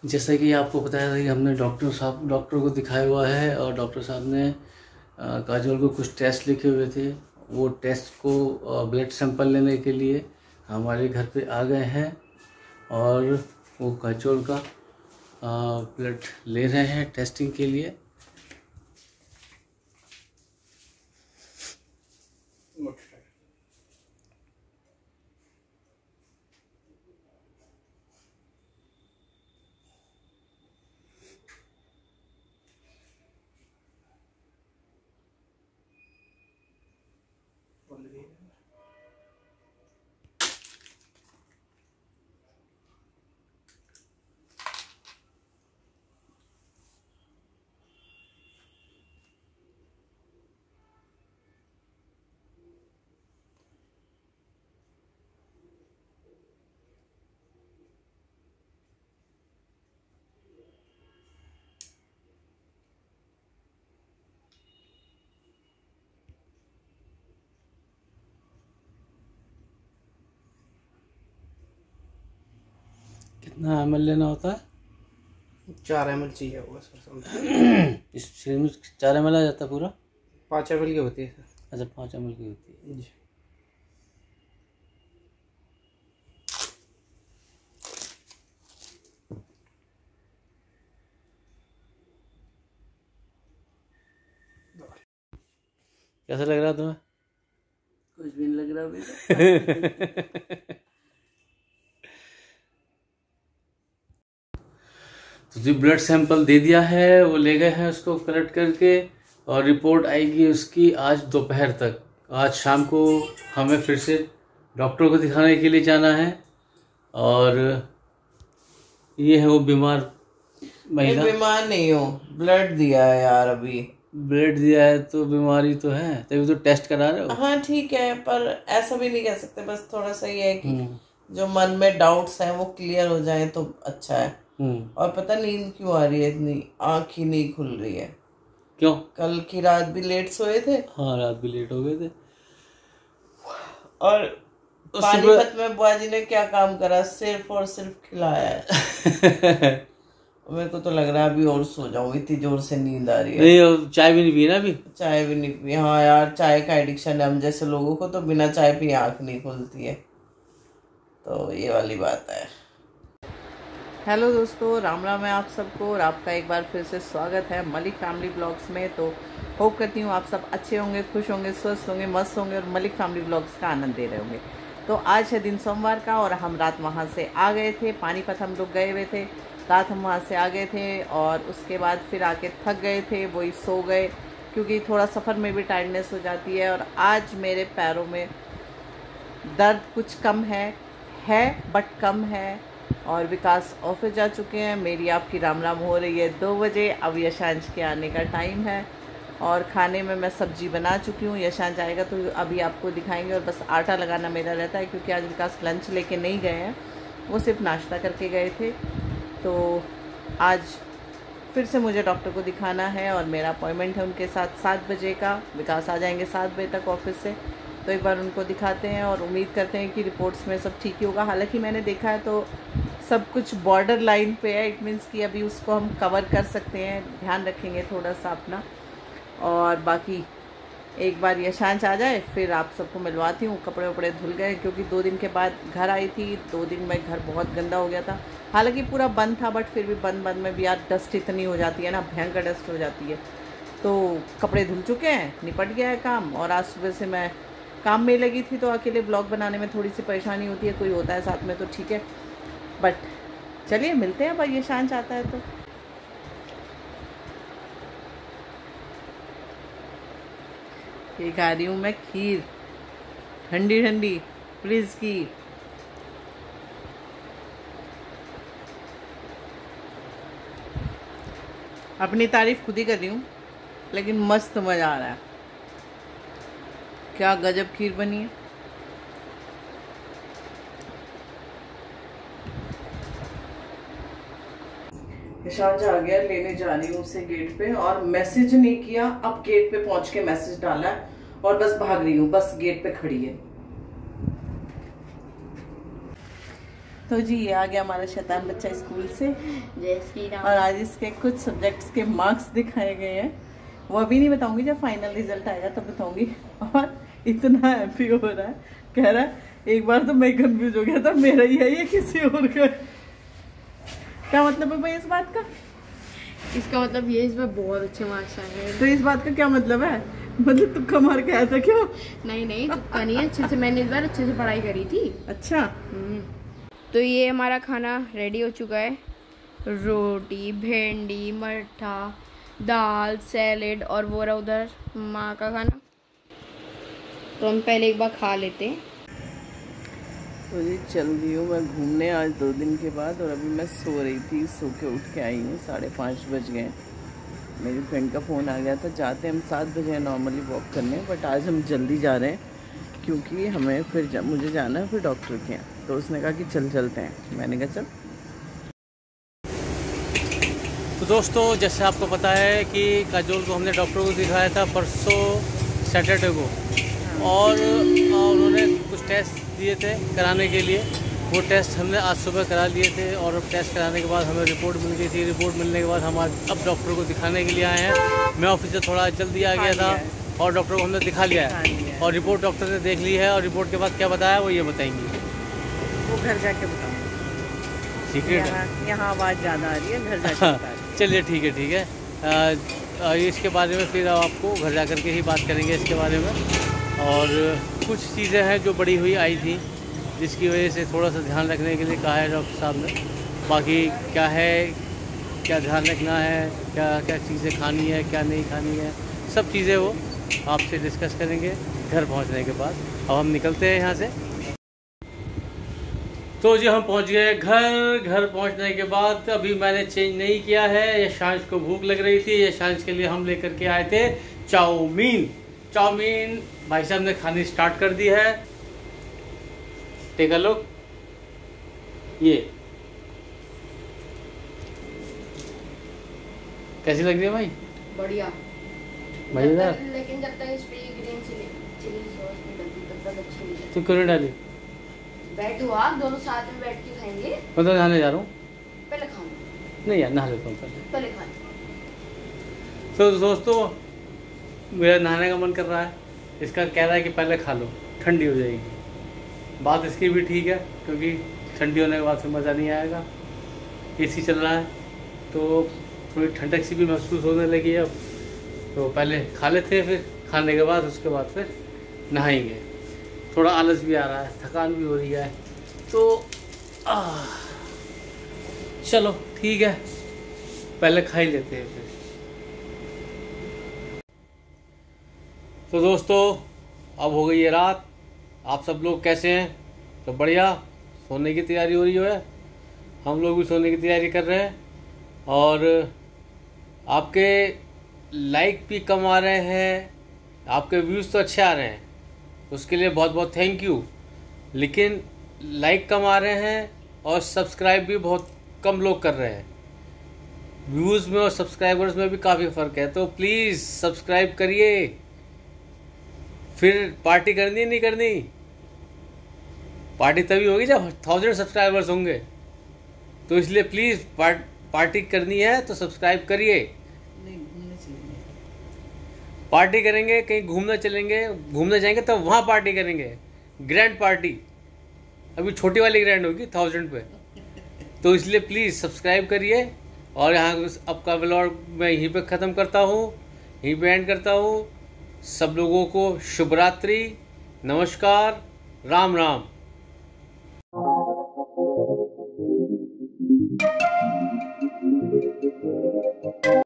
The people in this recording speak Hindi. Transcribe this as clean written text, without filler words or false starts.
जैसा कि आपको बताया था कि हमने डॉक्टर को दिखाया हुआ है और डॉक्टर साहब ने काजोल को कुछ टेस्ट लिखे हुए थे। वो टेस्ट को ब्लड सैंपल लेने के लिए हमारे घर पे आ गए हैं और वो काजोल का ब्लड ले रहे हैं टेस्टिंग के लिए। कितना ml लेना होता है? 4 ml चाहिए होगा सर। इस शरीर में 4 ml आ जाता है पूरा? 5 ml की होती है सर। अच्छा 5 ml की होती है जी। कैसा लग रहा तुम्हें? कुछ भी नहीं लग रहा अभी। तो जो ब्लड सैंपल दे दिया है वो ले गए हैं उसको कलेक्ट करके और रिपोर्ट आएगी उसकी आज दोपहर तक। आज शाम को हमें फिर से डॉक्टर को दिखाने के लिए जाना है। और ये है वो बीमार महिला। बीमार नहीं हो, ब्लड दिया है यार अभी। ब्लड दिया है तो बीमारी तो है, तभी तो टेस्ट करा रहे हो। हाँ ठीक है, पर ऐसा भी नहीं कह सकते। बस थोड़ा सा ये है कि जो मन में डाउट्स हैं वो क्लियर हो जाए तो अच्छा है। और पता नींद क्यों आ रही है इतनी, आँख ही नहीं खुल रही है। क्यों? कल की रात भी लेट सोए थे। हाँ रात भी लेट हो गए थे। और पानीपत में बुआ जी ने क्या काम करा, सिर्फ और सिर्फ खिलाया है। मेरे को तो लग रहा है अभी और सो जाऊं, इतनी जोर से नींद आ रही है। नहीं चाय भी नहीं पी ना अभी? चाय भी नहीं पी। हाँ यार, चाय का एडिक्शन है हम जैसे लोगों को, तो बिना चाय पिए आँख नहीं खुलती है। तो ये वाली बात है। हेलो दोस्तों, राम राम है आप सबको और आपका एक बार फिर से स्वागत है मलिक फैमिली ब्लॉग्स में। तो होप करती हूँ आप सब अच्छे होंगे, खुश होंगे, स्वस्थ होंगे, मस्त होंगे और मलिक फैमिली ब्लॉग्स का आनंद दे रहे होंगे। तो आज है दिन सोमवार का और हम रात वहाँ से आ गए थे। पानीपत हम लोग गए हुए थे, रात हम वहाँ से आ गए थे और उसके बाद फिर आके थक गए थे, वही सो गए क्योंकि थोड़ा सफ़र में भी टायर्डनेस हो जाती है। और आज मेरे पैरों में दर्द कुछ कम है बट कम है। और विकास ऑफिस जा चुके हैं, मेरी आपकी राम राम हो रही है 2 बजे। अब यशांश के आने का टाइम है और खाने में मैं सब्जी बना चुकी हूँ। यशांश आएगा तो अभी आपको दिखाएंगे। और बस आटा लगाना मेरा रहता है क्योंकि आज विकास लंच लेके नहीं गए हैं, वो सिर्फ नाश्ता करके गए थे। तो आज फिर से मुझे डॉक्टर को दिखाना है और मेरा अपॉइंटमेंट है उनके साथ 7 बजे का। विकास आ जाएंगे 7 बजे तक ऑफिस से, तो एक बार उनको दिखाते हैं और उम्मीद करते हैं कि रिपोर्ट्स में सब ठीक ही होगा। हालांकि मैंने देखा है तो सब कुछ बॉर्डर लाइन पे है, इट मीन्स कि अभी उसको हम कवर कर सकते हैं। ध्यान रखेंगे थोड़ा सा अपना। और बाकी एक बार यशांश आ जाए फिर आप सबको मिलवाती हूँ। कपड़े वपड़े धुल गए क्योंकि 2 दिन के बाद घर आई थी। 2 दिन में घर बहुत गंदा हो गया था, हालांकि पूरा बंद था बट फिर भी बंद में भी यार डस्ट इतनी हो जाती है ना, भयंकर डस्ट हो जाती है। तो कपड़े धुल चुके हैं, निपट गया है काम। और आज सुबह से मैं काम में लगी थी तो अकेले ब्लॉग बनाने में थोड़ी सी परेशानी होती है, कोई होता है साथ में तो ठीक है। बट चलिए मिलते हैं भाई, यशांश आता है तो। ये खा रही हूँ मैं खीर, ठंडी ठंडी फ्रिज की। अपनी तारीफ खुद ही कर रही हूँ लेकिन मस्त मज़ा आ रहा है। क्या गजब खीर बनी है। यशांश आ गया, लेने जा रही हूँ उसे गेट पे। और मैसेज नहीं किया, अब गेट पे पहुंच के मैसेज डाला है और बस भाग रही हूँ, बस गेट पे खड़ी है। तो जी ये आ गया हमारा शैतान बच्चा स्कूल से। जय श्री राम। और आज इसके कुछ सब्जेक्ट्स के मार्क्स दिखाए गए हैं, वो अभी नहीं बताऊंगी, जब फाइनल रिजल्ट आएगा तब बताऊंगी। और इतना हैप्पी हो रहा है, कह रहा है एक बार तो मैं कंफ्यूज हो गया था मेरा ही है ये किसी और का। क्या मतलब है भाई इस बात का? इसका मतलब ये इसमें बहुत अच्छे मार्क्स आए हैं। तो इस बात का क्या मतलब है? मतलब तुक्का मार के आया था क्या? नहीं तुक्का नहीं है, अच्छे से मैंने इस बार अच्छे से पढ़ाई करी थी। अच्छा। तो ये हमारा खाना रेडी हो चुका है। रोटी, भिंडी, मट्ठा, दाल, सैलेड और वो रहा उधर माँ का खाना। तो हम पहले एक बार खा लेते हैं। तो ये चल रही हूँ मैं घूमने आज 2 दिन के बाद, और अभी मैं सो रही थी, सो के उठ के आई हूँ। 5:30 बज गए। मेरी फ्रेंड का फ़ोन आ गया था, जाते हम 7 बजे नॉर्मली वॉक करने, बट आज हम जल्दी जा रहे हैं क्योंकि हमें फिर मुझे जाना है फिर डॉक्टर के यहाँ। तो उसने कहा कि चलते हैं। मैंने कहा चल। तो दोस्तों जैसे आपको पता है कि काजोल को हमने डॉक्टर को दिखाया था परसों सैटरडे को, और उन्होंने कुछ टेस्ट दिए थे कराने के लिए। वो टेस्ट हमने आज सुबह करा लिए थे, और टेस्ट कराने के बाद हमें रिपोर्ट मिल गई थी। रिपोर्ट मिलने के बाद हम आज अब डॉक्टर को दिखाने के लिए आए हैं। मैं ऑफिस से थोड़ा जल्दी आ गया था और डॉक्टर को हमने दिखा लिया है, और रिपोर्ट डॉक्टर ने देख ली है। और रिपोर्ट के बाद क्या बताया वो ये बताएंगी, वो घर जाके बताऊँगी। सीक्रेट है, यहाँ आवाज़ ज़्यादा आ रही है, घर जाके। चलिए ठीक है। इसके बारे में फिर आपको घर जा कर के ही बात करेंगे इसके बारे में। और कुछ चीज़ें हैं जो बड़ी हुई आई थी, जिसकी वजह से थोड़ा सा ध्यान रखने के लिए कहा है डॉक्टर साहब ने। बाकी क्या है, क्या ध्यान रखना है, क्या क्या चीज़ें खानी है, क्या नहीं खानी है, सब चीज़ें वो आपसे डिस्कस करेंगे घर पहुंचने के बाद। अब हम निकलते हैं यहाँ से। तो जी हम पहुंच गए घर पहुंचने के बाद अभी मैंने चेंज नहीं किया है। यशांश को भूख लग रही थी, यशांश के लिए हम लेकर के आए थे चाउमीन। भाई साहब ने खानी स्टार्ट कर दी है। टेक अ लुक, ये कैसी लग रही है भाई? बढ़िया मजेदार। लेकिन जब तक इस पे ग्रीन चिली सॉस नहीं डलती तब तक अच्छी नहीं लगती। तो क्यों नहीं डाली? बैठो आप दोनों साथ में बैठ के खाएंगे। मैं तो नहाने जा रहा हूँ। पहले खाओ। नहीं यार, नहा लेता हूँ पहले खाओ। तो दोस्तों मेरा नहाने का मन कर रहा है, इसका कह रहा है कि पहले खा लो, ठंडी हो जाएगी। बात इसकी भी ठीक है, क्योंकि ठंडी होने के बाद फिर मज़ा नहीं आएगा। एसी चल रहा है तो थोड़ी ठंडक सी भी महसूस होने लगी है अब। तो पहले खा लेते हैं, फिर खाने के बाद उसके बाद फिर नहाएंगे। थोड़ा आलस भी आ रहा है, थकान भी हो रही है, तो चलो ठीक है, पहले खा ही लेते हैं फिर। तो दोस्तों अब हो गई है रात। आप सब लोग कैसे हैं? तो बढ़िया, सोने की तैयारी हो रही है। हम लोग भी सोने की तैयारी कर रहे हैं। और आपके लाइक भी कम आ रहे हैं, आपके व्यूज़ तो अच्छे आ रहे हैं, उसके लिए बहुत बहुत थैंक यू। लेकिन लाइक कम आ रहे हैं और सब्सक्राइब भी बहुत कम लोग कर रहे हैं। व्यूज़ में और सब्सक्राइबर्स में भी काफ़ी फ़र्क है। तो प्लीज़ सब्सक्राइब करिए। फिर पार्टी करनी नहीं करनी? पार्टी तभी होगी जब 1000 सब्सक्राइबर्स होंगे। तो इसलिए प्लीज़ पार्टी करनी है तो सब्सक्राइब करिए। पार्टी करेंगे, कहीं घूमने चलेंगे, घूमने जाएंगे तो वहाँ पार्टी करेंगे, ग्रैंड पार्टी। अभी छोटी वाली ग्रैंड होगी 1000 पे। तो इसलिए प्लीज़ सब्सक्राइब करिए। और यहाँ अब का व्लॉग मैं यहीं पे ख़त्म करता हूँ, यहीं पे एंड करता हूँ। सब लोगों को शुभ रात्रि, नमस्कार, राम राम।